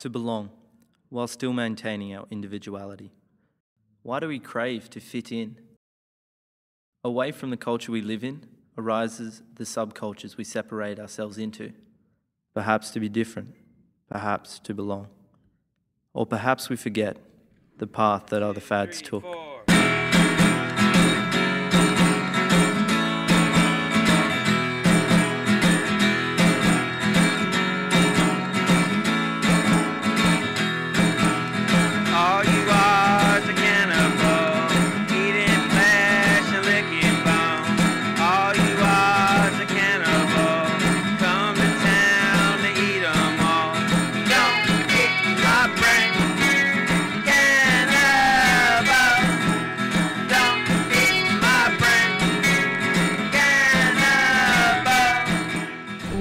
to belong while still maintaining our individuality. Why do we crave to fit in? Away from the culture we live in arises the subcultures we separate ourselves into. Perhaps to be different, perhaps to belong. Or perhaps we forget the path that other fads took.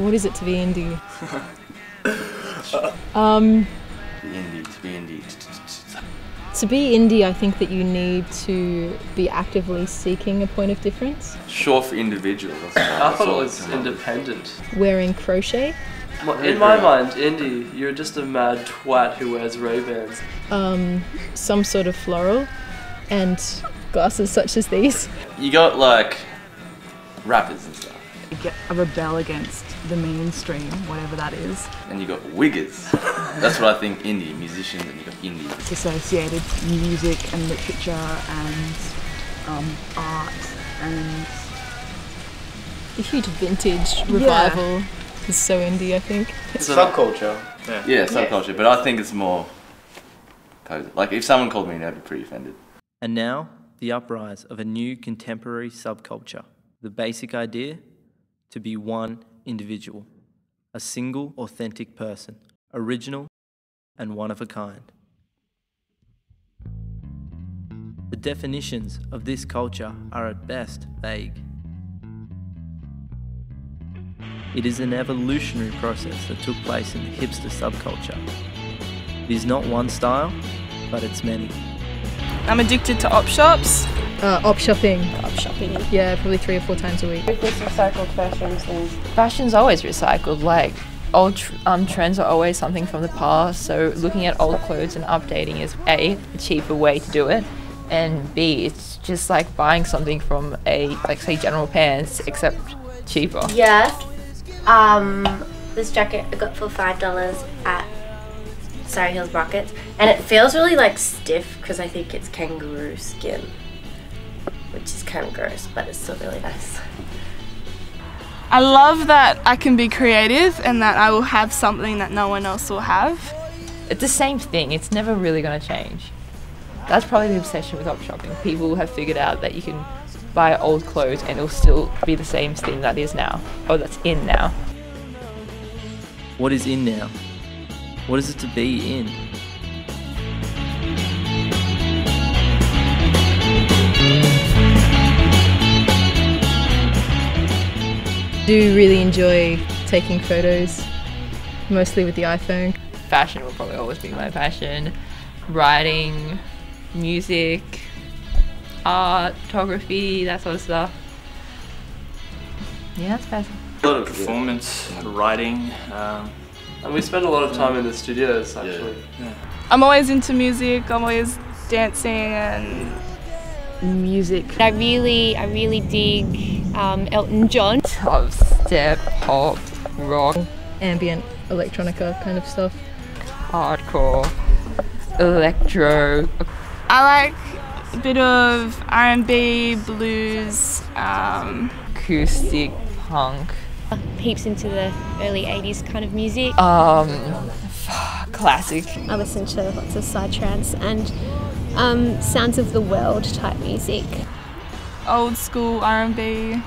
What is it to be indie? To be indie, I think that you need to be actively seeking a point of difference. Short for individual. I thought it was independent. Wearing crochet. In my mind, indie, you're just a mad twat who wears Ray-Bans. Some sort of floral and glasses such as these. You got like rappers and stuff. I rebel against the mainstream, whatever that is. And you got wiggers. That's what I think indie, musicians, and you got indie. It's associated music and literature and art and... The huge vintage revival is so indie, I think. It's a subculture. Yeah, subculture, but I think it's more... Like if someone called me, I'd be pretty offended. And now, the uprise of a new contemporary subculture. The basic idea? To be one individual, a single authentic person, original and one of a kind. The definitions of this culture are at best vague. It is an evolutionary process that took place in the hipster subculture. It is not one style, but it's many. I'm addicted to op shops. Op shopping. Op shopping. Yeah, probably 3 or 4 times a week. With recycled fashions things. Fashion's always recycled. Like old trends are always something from the past. So looking at old clothes and updating is A, a cheaper way to do it, and B, it's just like buying something from a, like say General Pants, except cheaper. Yes. This jacket I got for $5 at Surrey Hills Market, and it feels really like stiff because I think it's kangaroo skin, which is kind of gross, but it's still really nice. I love that I can be creative and that I will have something that no one else will have. It's the same thing. It's never really going to change. That's probably the obsession with op shopping. People have figured out that you can buy old clothes and it'll still be the same thing that is now, or that's in now. What is in now? What is it to be in? I do really enjoy taking photos, mostly with the iPhone. Fashion will probably always be my passion. Writing, music, art, photography, that sort of stuff. Yeah, that's fashion. A lot of performance, writing. And we spend a lot of time in the studios, actually. Yeah. I'm always into music, I'm always dancing and music. I really dig Elton John. Dubstep, pop, rock, Ambient electronica kind of stuff. hardcore, electro. I like a bit of R&B, blues, Acoustic, punk. Heaps into the early 80s kind of music. Classic. I listen to lots of psytrance and sounds of the world type music. old school R&B.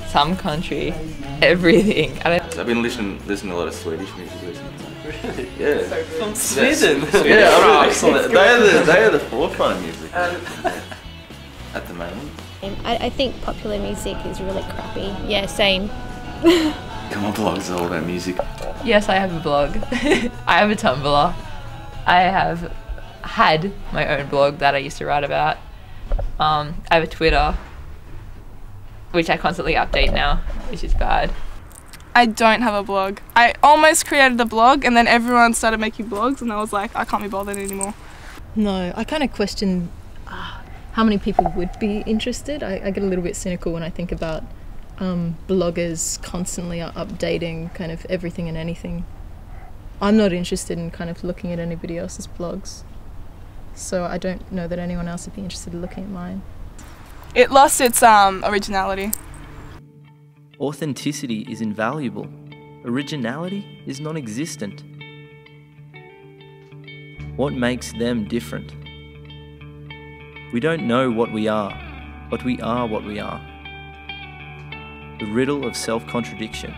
Some country, everything. I've been listening to a lot of Swedish music recently. Really? Yeah. From Sweden? Yeah, I mean, excellent. they are the forefront of music at the moment. I think popular music is really crappy. Yeah, same. Come on, blogs are all about music. Yes, I have a blog. I have a Tumblr. I have had my own blog that I used to write about. I have a Twitter, which I constantly update now, which is bad. I don't have a blog. I almost created a blog and then everyone started making blogs and I was like, I can't be bothered anymore. No, I kind of question how many people would be interested. I get a little bit cynical when I think about bloggers constantly updating kind of everything and anything. I'm not interested in kind of looking at anybody else's blogs, so I don't know that anyone else would be interested in looking at mine. It lost its originality. Authenticity is invaluable. Originality is non-existent. What makes them different? We don't know what we are, but we are what we are. The riddle of self-contradiction.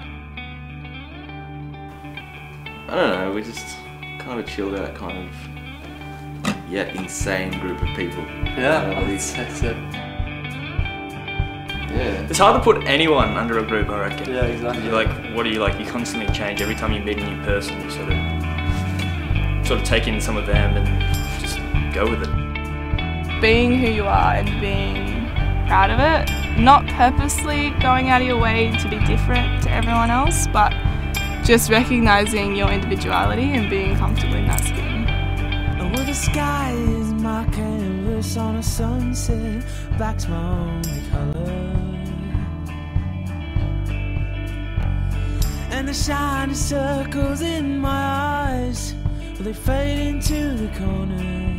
I don't know, we're just kind of a chilled out, kind of, insane group of people. Yeah, that's it. Yeah. It's hard to put anyone under a group, I reckon. Yeah, exactly. You're like, what are you like? You constantly change. Every time you meet a new person, you sort of take in some of them and just go with it. Being who you are and being proud of it, not purposely going out of your way to be different to everyone else, but just recognising your individuality and being comfortable in that skin. Well, the sky is my canvas on a sunset, black's my only colour. And the shiny circles in my eyes, well, they fade into the corners.